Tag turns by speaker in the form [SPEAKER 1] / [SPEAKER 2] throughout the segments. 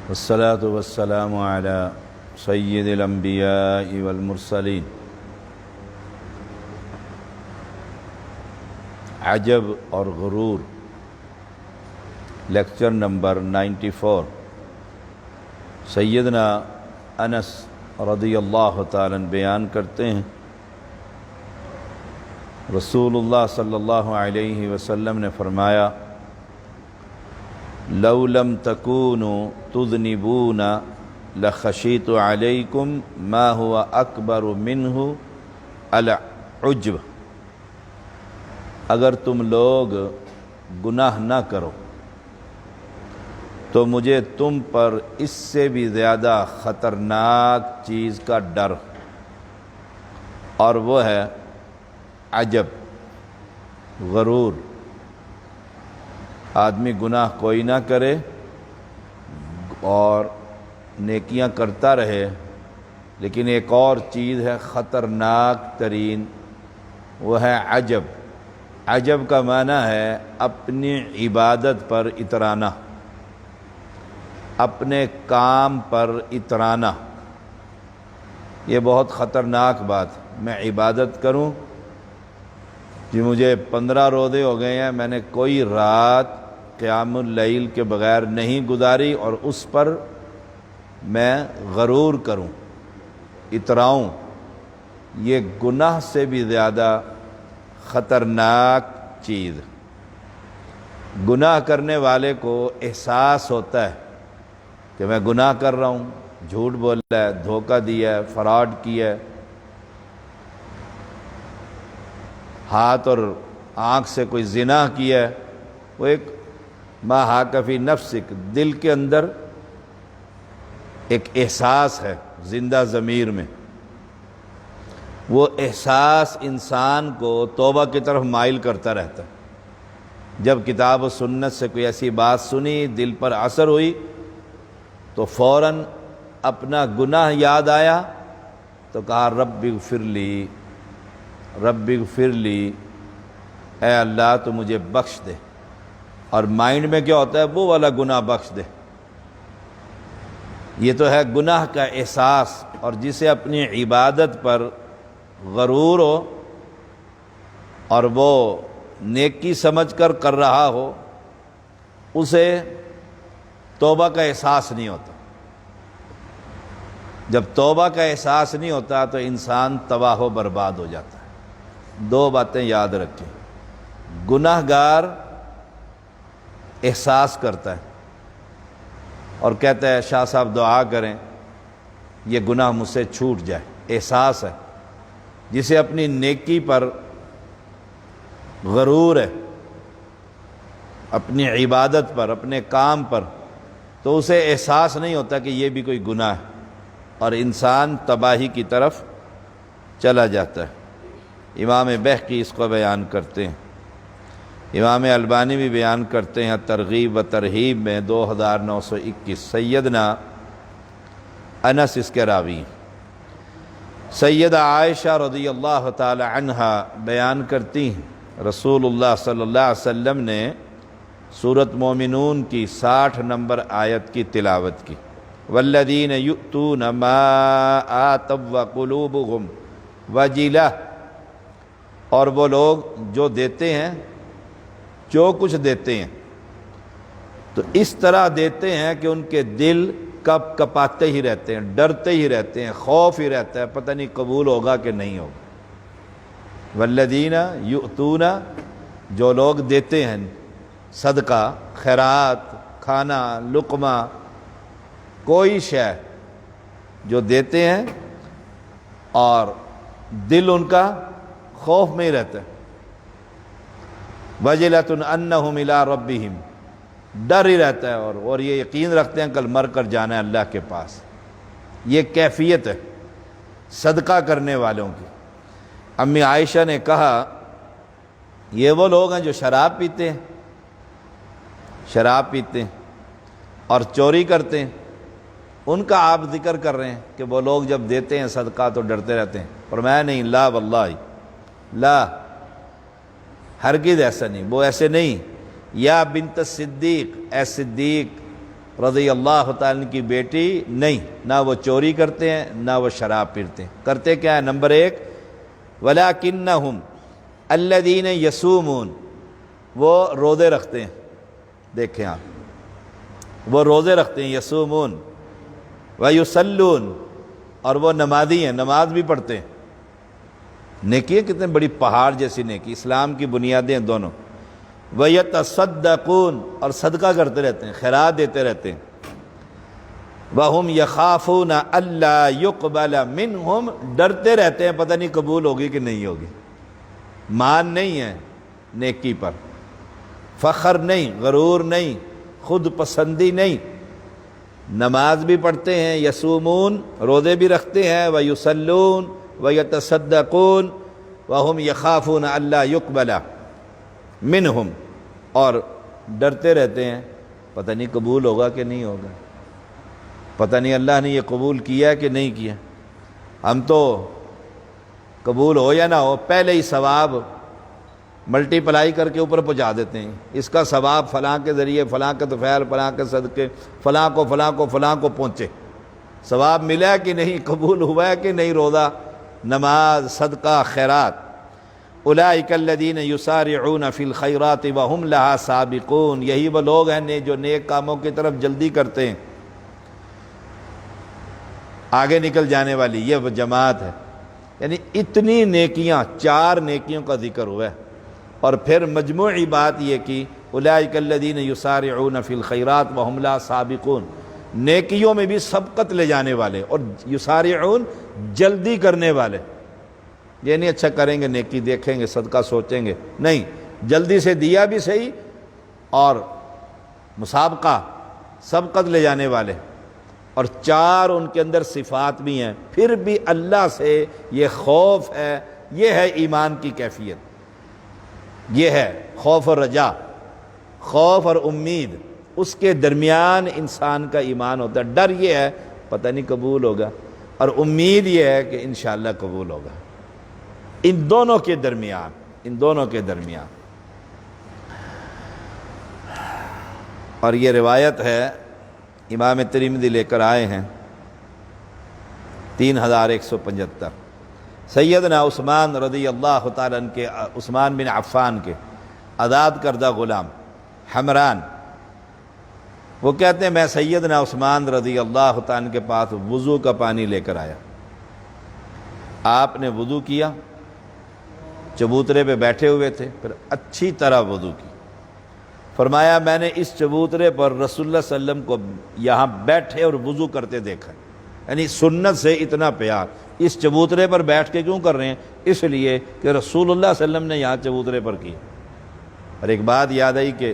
[SPEAKER 1] والصلاة والسلام على سید الانبیاء والمرسلین۔ عجب اور غرور، لیکچر نمبر 94۔ سیدنا انس رضی اللہ تعالیٰ بیان کرتے ہیں، رسول اللہ صلی اللہ علیہ وسلم نے فرمایا، لو لم تکونوا تذنبون لخشیت علیکم ما هو اکبر منہ العجب۔ اگر تم لوگ گناہ نہ کرو تو مجھے تم پر اس سے بھی زیادہ خطرناک چیز کا ڈر، اور وہ ہے عجب، غرور۔ آدمی گناہ کوئی نہ کرے اور نیکیاں کرتا رہے، لیکن ایک اور چیز ہے خطرناک ترین، وہ ہے عجب۔ عجب کا معنی ہے اپنی عبادت پر اترانا، اپنے کام پر اترانا۔ یہ بہت خطرناک بات۔ میں عبادت کروں، جی مجھے 15 روزے ہو گئے ہیں، میں نے کوئی رات قیام اللیل کے بغیر نہیں گزاری، اور اس پر میں غرور کروں، اتراؤں۔ یہ گناہ سے بھی زیادہ خطرناک چیز۔ گناہ کرنے والے کو احساس ہوتا ہے کہ میں گناہ کر رہا ہوں، جھوٹ بولا ہے، دھوکہ دیا ہے، فراڈ کیا ہے، ہاتھ اور آنکھ سے کوئی زنا کیا ہے۔ وہ ایک ما حاک فی نفسک، دل کے اندر ایک احساس ہے زندہ ضمیر میں۔ وہ احساس انسان کو توبہ کی طرف مائل کرتا رہتا ہے۔ جب کتاب و سنت سے کوئی ایسی بات سنی، دل پر اثر ہوئی، تو فوراً اپنا گناہ یاد آیا تو کہا رب اغفر لی، رب اغفر لی، اے اللہ تو مجھے بخش دے۔ اور مائنڈ میں کیا ہوتا ہے؟ وہ والا گناہ بخش دے۔ یہ تو ہے گناہ کا احساس، اور جسے اپنی عبادت پر غرور ہو اور وہ نیکی سمجھ کر رہا ہو، اسے توبہ کا احساس نہیں ہوتا۔ جب توبہ کا احساس نہیں ہوتا تو انسان تباہ و برباد ہو جاتا ہے۔ دو باتیں یاد رکھیں، گناہ گار احساس کرتا ہے اور کہتا ہے شاہ صاحب دعا کریں یہ گناہ مجھ سے چھوٹ جائے، احساس ہے۔ جسے اپنی نیکی پر غرور ہے، اپنی عبادت پر، اپنے کام پر، تو اسے احساس نہیں ہوتا کہ یہ بھی کوئی گناہ ہے، اور انسان تباہی کی طرف چلا جاتا ہے۔ امام بہقی اس کو بیان کرتے ہیں، امام البانی بھی بیان کرتے ہیں ترغیب و ترہیب میں 2921۔ سیدنا انس اس کے راوی ہیں۔ سیدہ عائشہ رضی اللہ تعالی عنہا بیان کرتی ہیں، رسول اللہ صلی اللہ علیہ وسلم نے سورۃ مومنون کی 60 نمبر آیت کی تلاوت کی، والذین یؤتون ما آتوا وقلوبہم وجلہ، اور وہ لوگ جو دیتے ہیں، جو کچھ دیتے ہیں تو اس طرح دیتے ہیں کہ ان کے دل کپ کپاتے ہی رہتے ہیں، ڈرتے ہی رہتے ہیں، خوف ہی رہتا ہے، پتہ نہیں قبول ہوگا کہ نہیں ہوگا۔ والذین یؤتون، جو لوگ دیتے ہیں صدقہ، خیرات، کھانا، لقمہ، کوئی شے جو دیتے ہیں اور دل ان کا خوف میں ہی رہتا ہے، وجلۃ انہم الی ربہم، ڈر ہی رہتا ہے، اور یہ یقین رکھتے ہیں کل مر کر جانا ہے اللہ کے پاس۔ یہ کیفیت ہے صدقہ کرنے والوں کی۔ امی عائشہ نے کہا یہ وہ لوگ ہیں جو شراب پیتے ہیں، شراب پیتے ہیں اور چوری کرتے ہیں، ان کا آپ ذکر کر رہے ہیں کہ وہ لوگ جب دیتے ہیں صدقہ تو ڈرتے رہتے ہیں۔ فرمایا نہیں، لا واللہ، لا، ہرگز ایسا نہیں، وہ ایسے نہیں۔ یا بنت صدیق، اے صدیق، رضی اللہ تعالیٰ کی بیٹی نہیں، نہ وہ چوری کرتے ہیں نہ وہ شراب پیتے ہیں۔ کرتے کیا ہے؟ نمبر 1 وَلَكِنَّهُمْ الَّذِينَ يَصُومُونَ، وہ روزے رکھتے ہیں۔ دیکھیں آپ، وہ روزے رکھتے ہیں، یصومون وَيُصَلُّونَ، اور وہ نمازی ہیں، نماز بھی پڑھتے ہیں۔ نیکی ہے کتنے بڑی پہاڑ جیسی نیکی، اسلام کی بنیادیں ہیں دونوں۔ وَيَتَصَدَّقُونَ، اور صدقہ کرتے رہتے ہیں، خیرات دیتے رہتے ہیں۔ وَهُمْ يَخَافُونَ أَلَّا يُقْبَلَ مِنْهُمْ، ڈرتے رہتے ہیں پتہ نہیں قبول ہوگی کہ نہیں ہوگی۔ مان نہیں ہے نیکی پر، فخر نہیں، غرور نہیں، خود پسندی نہیں۔ نماز بھی پڑھتے ہیں، یصومون، روزے بھی رکھتے ہیں، وَيُصَلُّونَ وَيَتَصَدَّقُونَ وَهُمْ يَخَافُونَ أَلَّا يُقْبَلَ منہم، اور ڈرتے رہتے ہیں پتہ نہیں قبول ہوگا کہ نہیں ہوگا، پتہ نہیں اللہ نے یہ قبول کیا کہ نہیں کیا۔ ہم تو قبول ہو یا نہ ہو پہلے ہی ثواب ملٹی پلائی کر کے اوپر پہنچا دیتے ہیں، اس کا ثواب فلاں کے ذریعے، فلاں کے طفیل، فلاں کے صدقے، فلاں کو فلاں کو فلاں کو پہنچے۔ ثواب ملا کہ نہیں، قبول ہوا ہے کہ نہیں، روزہ، نماز، صدقہ، خیرات۔ اولئک الذین یسارعون فی الخیرات وہم لہا سابقون، یہی وہ لوگ ہیں جو نیک کاموں کی طرف جلدی کرتے ہیں، آگے نکل جانے والی یہ وہ جماعت ہے۔ یعنی اتنی نیکیاں، 4 نیکیوں کا ذکر ہوا ہے، اور پھر مجموعی بات یہ کی اولئک الذین یسارعون فی الخیرات وہم لہا سابقون، نیکیوں میں بھی سبقت لے جانے والے، اور یسارعون جلدی کرنے والے۔ یہ نہیں اچھا کریں گے نیکی دیکھیں گے صدقہ سوچیں گے، نہیں، جلدی سے دیا بھی صحیح، اور مسابقہ سبقت لے جانے والے، اور 4 ان کے اندر صفات بھی ہیں۔ پھر بھی اللہ سے یہ خوف ہے، یہ ہے ایمان کی کیفیت، یہ ہے خوف اور رجا، خوف اور امید، اس کے درمیان انسان کا ایمان ہوتا ہے۔ ڈر یہ ہے پتہ نہیں قبول ہوگا، اور امید یہ ہے کہ انشاءاللہ قبول ہوگا۔ ان دونوں کے درمیان، ان دونوں کے درمیان۔ اور یہ روایت ہے امام ترمذی لے کر آئے ہیں 3175، سیدنا عثمان رضی اللہ تعالیٰ عنہ کے، عثمان بن عفان کے آزاد کردہ غلام حمران، وہ کہتے ہیں میں سیدنا عثمان رضی اللہ تعالیٰ عنہ کے پاس وضو کا پانی لے کر آیا، آپ نے وضو کیا، چبوترے پہ بیٹھے ہوئے تھے، پھر اچھی طرح وضو کی، فرمایا میں نے اس چبوترے پر رسول اللہ صلی اللہ علیہ وسلم کو یہاں بیٹھے اور وضو کرتے دیکھا۔ یعنی سنت سے اتنا پیار، اس چبوترے پر بیٹھ کے کیوں کر رہے ہیں؟ اس لیے کہ رسول اللہ صلی اللہ علیہ وسلم نے یہاں چبوترے پر کیا۔ اور ایک بات یاد آئی کہ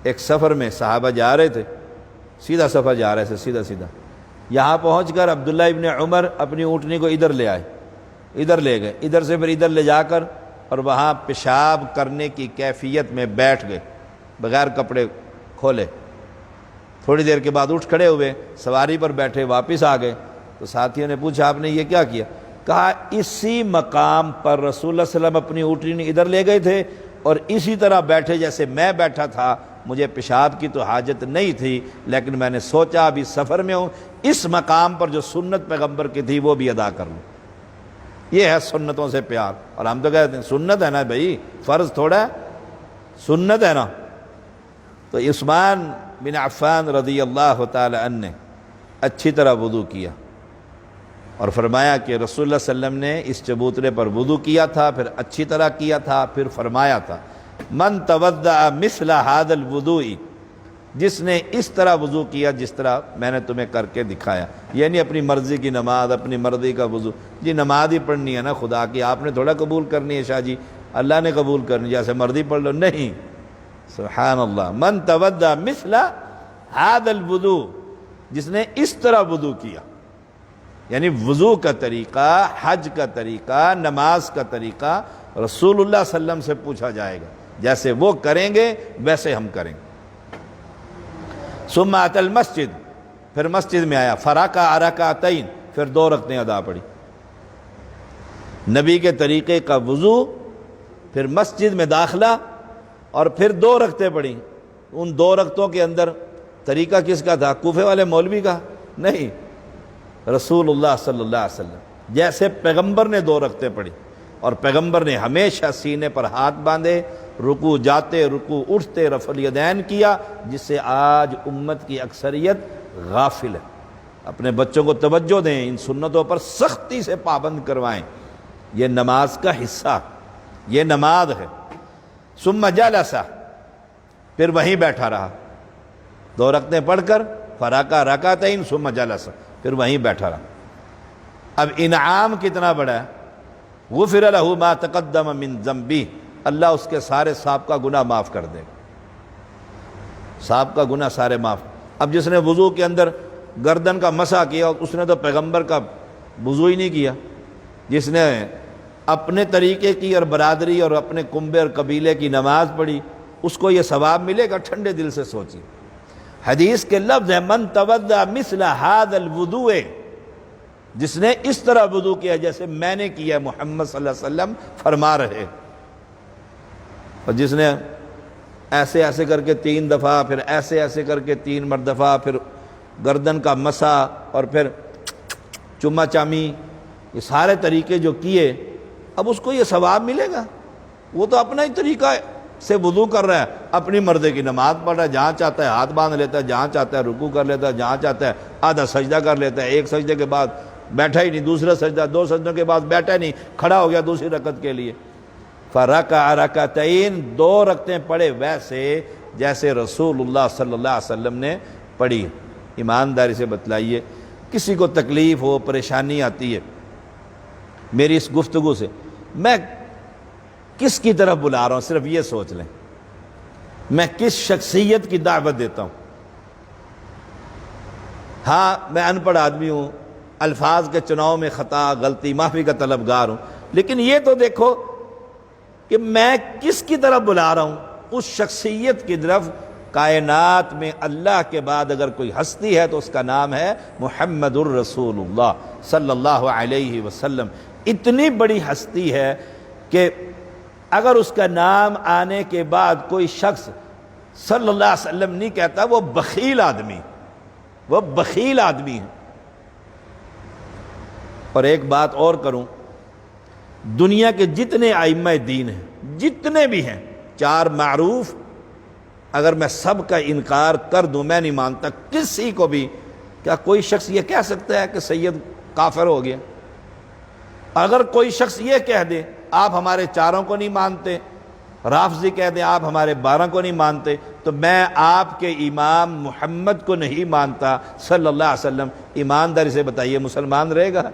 [SPEAKER 1] ایک سفر میں صحابہ جا رہے تھے، سیدھا سفر جا رہے تھے، سیدھا یہاں پہنچ کر عبداللہ ابن عمر اپنی اونٹنی کو ادھر لے آئے، ادھر لے گئے، ادھر سے پھر ادھر لے جا کر اور وہاں پیشاب کرنے کی کیفیت میں بیٹھ گئے بغیر کپڑے کھولے۔ تھوڑی دیر کے بعد اٹھ کھڑے ہوئے، سواری پر بیٹھے، واپس آ گئے، تو ساتھیوں نے پوچھا آپ نے یہ کیا کیا؟ کہا اسی مقام پر رسول اللہ صلی اللہ علیہ وسلم اپنی اونٹنی ادھر لے گئے تھے، اور اسی طرح بیٹھے جیسے میں بیٹھا تھا، مجھے پیشاب کی تو حاجت نہیں تھی، لیکن میں نے سوچا ابھی سفر میں ہوں، اس مقام پر جو سنت پیغمبر کی تھی وہ بھی ادا کر لوں۔ یہ ہے سنتوں سے پیار۔ اور ہم تو کہتے ہیں سنت ہے نا بھائی، فرض تھوڑا ہے، سنت ہے نا۔ تو عثمان بن عفان رضی اللہ تعالی عنہ نے اچھی طرح وضو کیا، اور فرمایا کہ رسول اللہ صلی اللہ علیہ وسلم نے اس چبوترے پر وضو کیا تھا، پھر اچھی طرح کیا تھا، پھر فرمایا تھا من توضأ مثل هذا الوضوء، جس نے اس طرح وضو کیا جس طرح میں نے تمہیں کر کے دکھایا، یعنی اپنی مرضی کی نماز، اپنی مرضی کا وضو۔ جی نماز ہی پڑھنی ہے نا خدا کی، آپ نے تھوڑا قبول کرنی ہے شاہ جی، اللہ نے قبول کرنی، جیسے مرضی پڑھ لو، نہیں، سبحان اللہ۔ من توضأ مثل هذا الوضوء، جس نے اس طرح وضو کیا، یعنی وضو کا طریقہ، حج کا طریقہ، نماز کا طریقہ رسول اللہ صلی اللہ علیہ وسلم سے پوچھا جائے گا، جیسے وہ کریں گے ویسے ہم کریں گے۔ ثم اتى المسجد، پھر مسجد میں آیا، فرکع رکعتین، پھر 2 رکعتیں ادا پڑھی، نبی کے طریقے کا وضو، پھر مسجد میں داخلہ، اور پھر 2 رکعتیں پڑھی۔ ان 2 رکعتوں کے اندر طریقہ کس کا تھا؟ کوفے والے مولوی کا نہیں، رسول اللہ صلی اللہ علیہ وسلم جیسے پیغمبر نے 2 رکعتیں پڑھی، اور پیغمبر نے ہمیشہ سینے پر ہاتھ باندھے، رکوع جاتے رکوع اٹھتے رفع الیدین کیا، جس سے آج امت کی اکثریت غافل ہے۔ اپنے بچوں کو توجہ دیں، ان سنتوں پر سختی سے پابند کروائیں، یہ نماز کا حصہ، یہ نماز ہے۔ ثم جلس، پھر وہیں بیٹھا رہا، 2 رکعتیں پڑھ کر فرکع رکعتین ثم جلس، پھر وہیں بیٹھا رہا۔ اب انعام کتنا بڑا ہے، غفر لہ ما تقدم من ذنبہ، اللہ اس کے سارے سابقہ گناہ معاف کر دے گا، سابقہ گناہ سارے معاف۔ اب جس نے وضو کے اندر گردن کا مسح کیا، اس نے تو پیغمبر کا وضو ہی نہیں کیا۔ جس نے اپنے طریقے کی اور برادری اور اپنے کنبے اور قبیلے کی نماز پڑھی، اس کو یہ ثواب ملے گا؟ ٹھنڈے دل سے سوچیے۔ حدیث کے لفظ ہے من توضأ مثل هذا الوضوء، جس نے اس طرح وضو کیا جیسے میں نے کیا، محمد صلی اللہ علیہ وسلم فرما رہے، اور جس نے ایسے ایسے کر کے 3 دفعہ، پھر ایسے ایسے کر کے 3 مرتبہ، پھر گردن کا مسح، اور پھر چما چامی، یہ سارے طریقے جو کیے، اب اس کو یہ ثواب ملے گا؟ وہ تو اپنا ہی طریقہ سے وضو کر رہا ہے، اپنی مرضی کی نماز پڑھ رہا ہے، جہاں چاہتا ہے ہاتھ باندھ لیتا ہے، جہاں چاہتا ہے رکوع کر لیتا ہے، جہاں چاہتا ہے آدھا سجدہ کر لیتا ہے، 1 سجدے کے بعد بیٹھا ہی نہیں، دوسرا سجدہ، 2 سجدوں کے بعد بیٹھا ہی نہیں، کھڑا ہو گیا دوسری رکعت کے لیے۔ فرکع رکعتین، 2 رکعتیں پڑھے ویسے جیسے رسول اللہ صلی اللہ علیہ وسلم نے پڑھی۔ ایمانداری سے بتلائیے، کسی کو تکلیف ہو، پریشانی آتی ہے میری اس گفتگو سے، میں کس کی طرف بلا رہا ہوں؟ صرف یہ سوچ لیں، میں کس شخصیت کی دعوت دیتا ہوں؟ ہاں میں ان پڑھ آدمی ہوں، الفاظ کے چناؤ میں خطا غلطی معافی کا طلبگار ہوں، لیکن یہ تو دیکھو کہ میں کس کی طرف بلا رہا ہوں؟ اس شخصیت کی طرف۔ کائنات میں اللہ کے بعد اگر کوئی ہستی ہے تو اس کا نام ہے محمد الرسول اللہ صلی اللہ علیہ وسلم۔ اتنی بڑی ہستی ہے کہ اگر اس کا نام آنے کے بعد کوئی شخص صلی اللہ علیہ وسلم نہیں کہتا، وہ بخیل آدمی، وہ بخیل آدمی ہے۔ اور ایک بات اور کروں، دنیا کے جتنے ائمہ دین ہیں، جتنے بھی ہیں، 4 معروف، اگر میں سب کا انکار کر دوں، میں نہیں مانتا کسی کو بھی، کیا کوئی شخص یہ کہہ سکتا ہے کہ سید کافر ہو گیا؟ اگر کوئی شخص یہ کہہ دے آپ ہمارے 4 کو نہیں مانتے، رافضی کہہ دیں آپ ہمارے 12 کو نہیں مانتے، تو میں آپ کے امام محمد کو نہیں مانتا صلی اللہ علیہ وسلم، ایمانداری سے بتائیے مسلمان رہے گا؟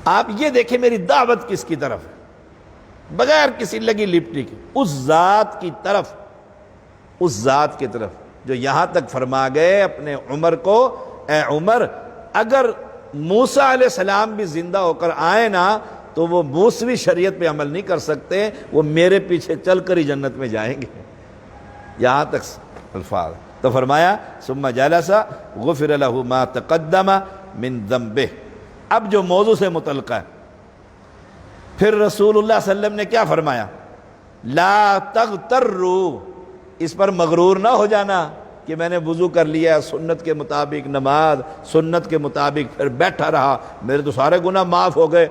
[SPEAKER 1] آپ یہ دیکھیں میری دعوت کس کی طرف ہے، بغیر کسی لگی لپٹی کی، اس ذات کی طرف، اس ذات کی طرف جو یہاں تک فرما گئے اپنے عمر کو، اے عمر اگر موسیٰ علیہ السلام بھی زندہ ہو کر آئے نا تو وہ موسوی شریعت پہ عمل نہیں کر سکتے، وہ میرے پیچھے چل کر ہی جنت میں جائیں گے۔ یہاں تک الفاظ تو فرمایا ثم جلس غفر له ما تقدم من ذنبه۔ اب جو موضوع سے متعلقہ ہے، پھر رسول اللہ صلی اللہ علیہ وسلم نے کیا فرمایا؟ لا تغتروا، اس پر مغرور نہ ہو جانا کہ میں نے وضو کر لیا، سنت کے مطابق نماز، سنت کے مطابق پھر بیٹھا رہا، میرے تو سارے گناہ معاف ہو گئے،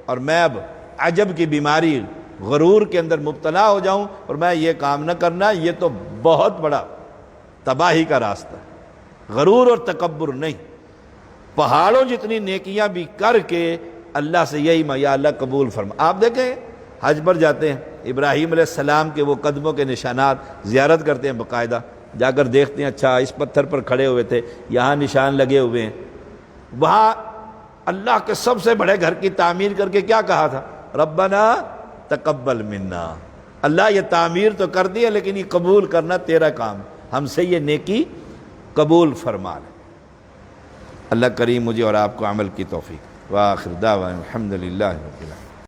[SPEAKER 1] اور میں اب عجب کی بیماری غرور کے اندر مبتلا ہو جاؤں، اور میں یہ کام نہ کرنا، یہ تو بہت بڑا تباہی کا راستہ ہے۔ غرور اور تکبر نہیں، پہاڑوں جتنی نیکیاں بھی کر کے اللہ سے یہی یا اللہ قبول فرما۔ آپ دیکھیں حج پر جاتے ہیں، ابراہیم علیہ السلام کے وہ قدموں کے نشانات زیارت کرتے ہیں، باقاعدہ جا کر دیکھتے ہیں، اچھا اس پتھر پر کھڑے ہوئے تھے، یہاں نشان لگے ہوئے ہیں۔ وہاں اللہ کے سب سے بڑے گھر کی تعمیر کر کے کیا کہا تھا؟ ربنا تقبل منا، اللہ یہ تعمیر تو کر دی ہے لیکن یہ قبول کرنا تیرا کام، ہم سے یہ نیکی قبول فرما لے۔ اللہ کریم مجھے اور آپ کو عمل کی توفیق۔ وآخر دعوانا الحمدللہ رب العالمین۔